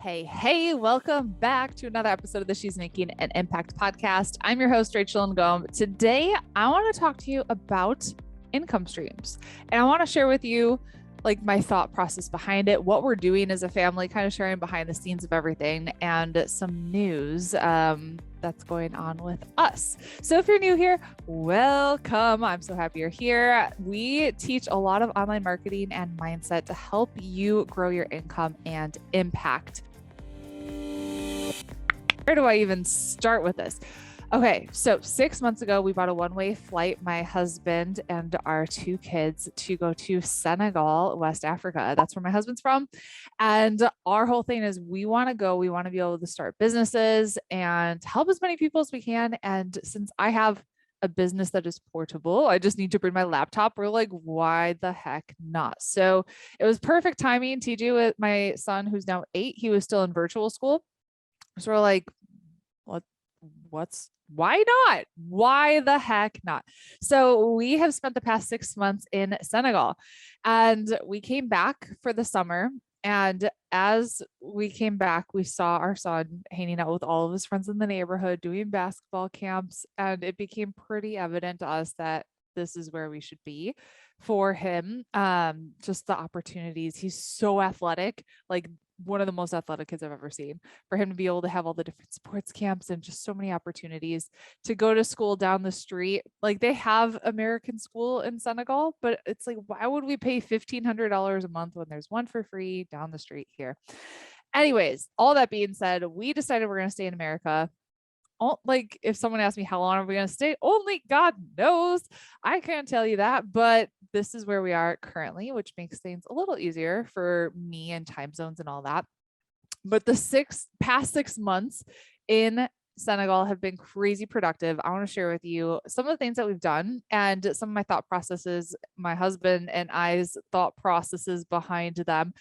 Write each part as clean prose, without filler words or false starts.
Hey, welcome back to another episode of the She's Making an Impact podcast. I'm your host, Rachel Ngom. Today, I want to talk to you about income streams. And I want to share with you my thought process behind it, what we're doing as a family, kind of sharing behind the scenes of everything, and some news that's going on with us. So if you're new here, welcome. I'm so happy you're here. We teach a lot of online marketing and mindset to help you grow your income and impact. Where do I even start with this? Okay, so 6 months ago, we bought a one-way flight, my husband and our two kids, to go to Senegal, West Africa. That's where my husband's from. And our whole thing is we want to go, we want to be able to start businesses and help as many people as we can. And since I have a business that is portable, I just need to bring my laptop. We're like, why the heck not? So it was perfect timing. TJ, with my son, who's now 8, he was still in virtual school. So we're like, why not? Why the heck not? So we have spent the past 6 months in Senegal, and we came back for the summer. And as we came back, we saw our son hanging out with all of his friends in the neighborhood, doing basketball camps. And it became pretty evident to us that this is where we should be for him. Just the opportunities. He's so athletic, like one of the most athletic kids I've ever seen. For him to be able to have all the different sports camps and just so many opportunities to go to school down the street. Like, they have American school in Senegal, but it's like, why would we pay $1,500 a month when there's one for free down the street here? Anyways, all that being said, we decided we're going to stay in America. Like, if someone asked me how long are we going to stay, only God knows. I can't tell you that, but this is where we are currently, which makes things a little easier for me and time zones and all that. But the past 6 months in Senegal have been crazy productive. I want to share with you some of the things that we've done and some of my thought processes, my husband and I's thought processes behind them.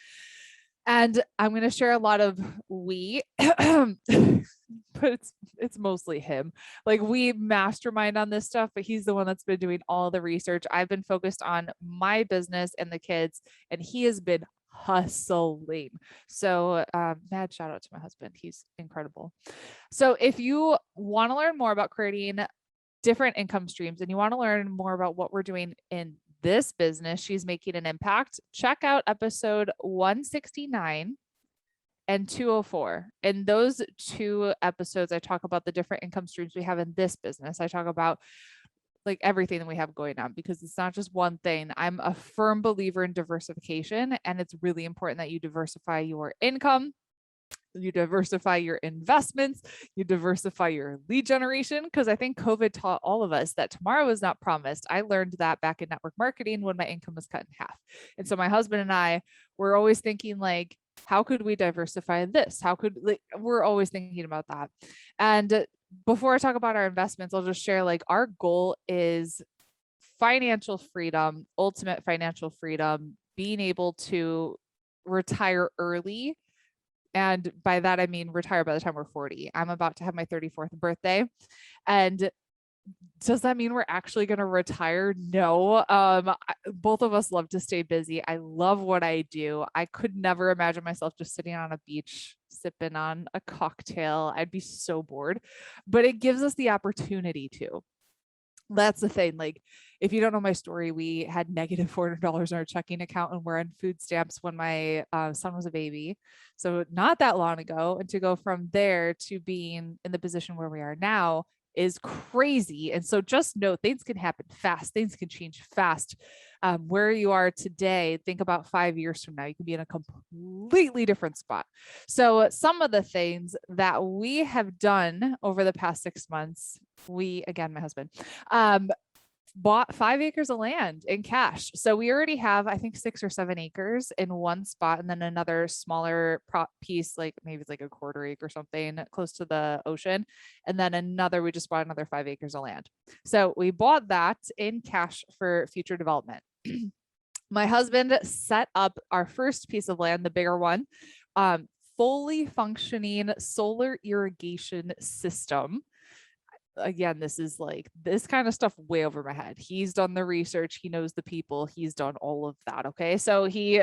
And I'm going to share a lot of we, but it's mostly him. Like, we mastermind on this stuff, but he's the one that's been doing all the research. I've been focused on my business and the kids, and he has been hustling. So mad shout out to my husband. He's incredible. So if you want to learn more about creating different income streams and you want to learn more about what we're doing in this business, She's Making an Impact, check out episode 169 and 204. In those two episodes, I talk about the different income streams we have in this business. I talk about everything that we have going on, because it's not just one thing. I'm a firm believer in diversification, and it's really important that you diversify your income, you diversify your investments, you diversify your lead generation, because I think COVID taught all of us that tomorrow is not promised. I learned that back in network marketing when my income was cut in half. And so my husband and I were always thinking, how could we diversify this? We're always thinking about that. And before I talk about our investments, I'll just share, our goal is financial freedom, ultimate financial freedom, being able to retire early. And by that, I mean retire by the time we're 40. I'm about to have my 34th birthday. And does that mean we're actually going to retire? No. Both of us love to stay busy. I love what I do. I could never imagine myself just sitting on a beach, sipping on a cocktail. I'd be so bored, but it gives us the opportunity to. That's the thing. If you don't know my story, we had negative $400 in our checking account and we're on food stamps when my son was a baby. So not that long ago. And to go from there to being in the position where we are now is crazy. And so just know things can happen fast. Things can change fast. Where you are today, think about 5 years from now, you can be in a completely different spot. So some of the things that we have done over the past 6 months, my husband, bought 5 acres of land in cash. So we already have, I think, 6 or 7 acres in one spot, and then another smaller piece, maybe it's a quarter acre or something close to the ocean. And then we just bought another 5 acres of land. So we bought that in cash for future development. My husband set up our first piece of land, the bigger one, fully functioning solar irrigation system. Again, this is this kind of stuff way over my head. He's done the research. He knows the people. He's done all of that. Okay. So he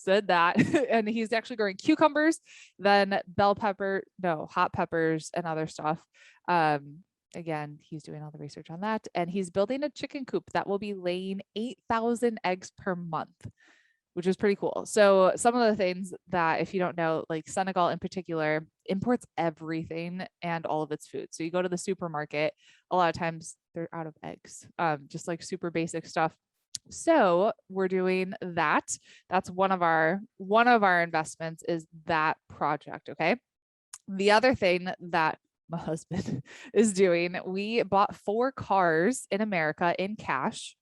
said that. And he's actually growing cucumbers, then hot peppers and other stuff. Again, he's doing all the research on that, and he's building a chicken coop that will be laying 8,000 eggs per month, which is pretty cool. So some of the things that, if you don't know, like Senegal in particular imports everything and all of its food. So you go to the supermarket, a lot of times they're out of eggs, just like super basic stuff. So we're doing that. That's one of our investments is that project. Okay. The other thing that my husband is doing, we bought 4 cars in America in cash.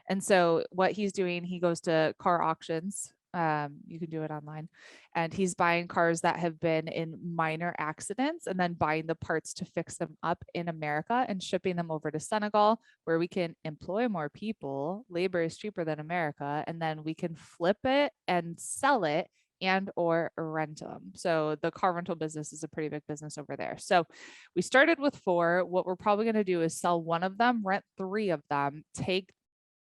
And so what he's doing, he goes to car auctions. You can do it online, and he's buying cars that have been in minor accidents and then buying the parts to fix them up in America and shipping them over to Senegal, where we can employ more people. Labor is cheaper than America, and then we can flip it and sell it and or rent them. So the car rental business is a pretty big business over there. So we started with 4. What we're probably going to do is sell one of them, rent 3 of them, take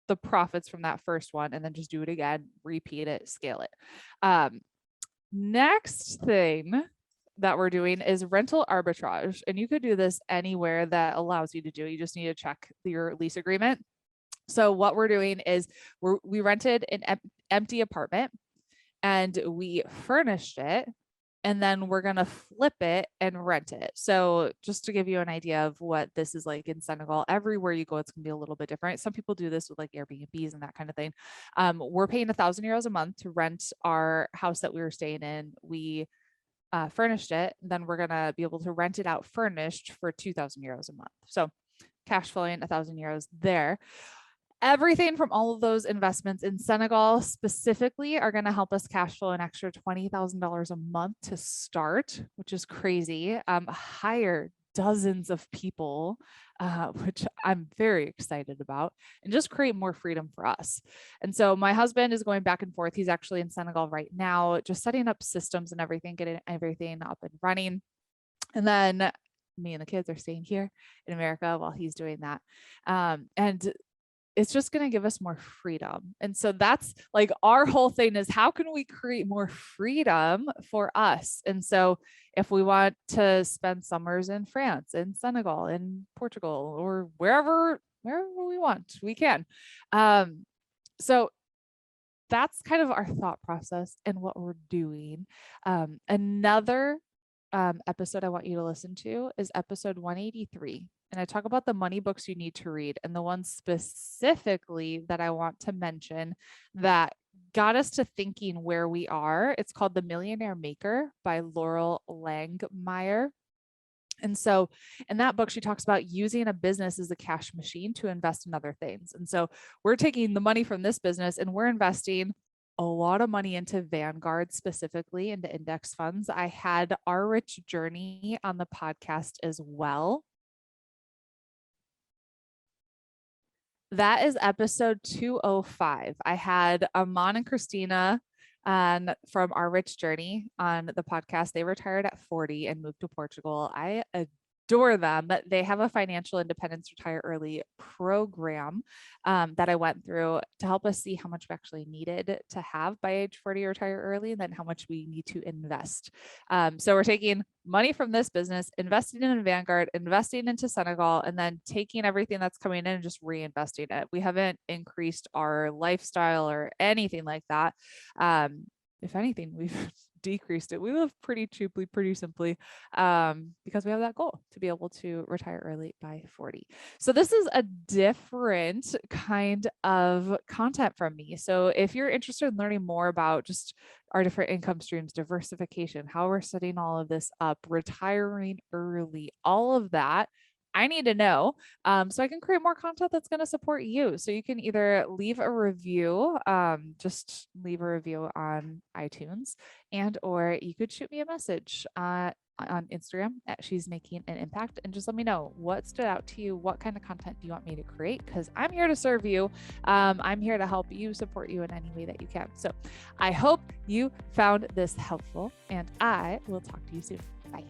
the profits from that first one, and then just do it again, repeat it, scale it. Next thing that we're doing is rental arbitrage. And you could do this anywhere that allows you to do it. You just need to check your lease agreement. So what we're doing is we rented an empty apartment and we furnished it, and then we're going to flip it and rent it. So just to give you an idea of what this is like in Senegal, everywhere you go, it's going to be a little bit different. Some people do this with like Airbnbs and that kind of thing. We're paying €1,000 a month to rent our house that we were staying in. We furnished it, then we're going to be able to rent it out furnished for €2,000 a month. So cash flowing €1,000 there. Everything from all of those investments in Senegal specifically are going to help us cash flow an extra $20,000 a month to start, which is crazy. Hire dozens of people, which I'm very excited about, and just create more freedom for us. And so my husband is going back and forth. He's actually in Senegal right now, just setting up systems and everything, getting everything up and running. And then me and the kids are staying here in America while he's doing that. And it's just going to give us more freedom. And so that's like our whole thing is how can we create more freedom for us? And so if we want to spend summers in France, in Senegal, in Portugal, or wherever we want, we can. So that's kind of our thought process and what we're doing. Another episode I want you to listen to is episode 183. And I talk about the money books you need to read. And the one specifically that I want to mention that got us to thinking where we are, it's called The Millionaire Maker by Laurel Langmeyer. And so in that book, she talks about using a business as a cash machine to invest in other things. And so we're taking the money from this business and we're investing a lot of money into Vanguard, specifically into index funds. I had Our Rich Journey on the podcast as well. That is episode 205. I had Amon and Christina from Our Rich Journey on the podcast. They retired at 40 and moved to Portugal. I adore them. They have a financial independence retire early program that I went through to help us see how much we actually needed to have by age 40 retire early, and then how much we need to invest. So we're taking money from this business, investing in Vanguard, investing into Senegal, and then taking everything that's coming in and just reinvesting it. We haven't increased our lifestyle or anything like that. If anything, we've decreased it. We live pretty cheaply, pretty simply, because we have that goal to be able to retire early by 40. So this is a different kind of content from me. So if you're interested in learning more about just our different income streams, diversification, how we're setting all of this up, retiring early, all of that, I need to know so I can create more content that's going to support you. So you can either leave a review, just leave a review on iTunes, and or you could shoot me a message on Instagram at She's Making an Impact, and just let me know what stood out to you. What kind of content do you want me to create? Because I'm here to serve you. I'm here to help you, support you in any way that you can. So I hope you found this helpful, and I will talk to you soon. Bye.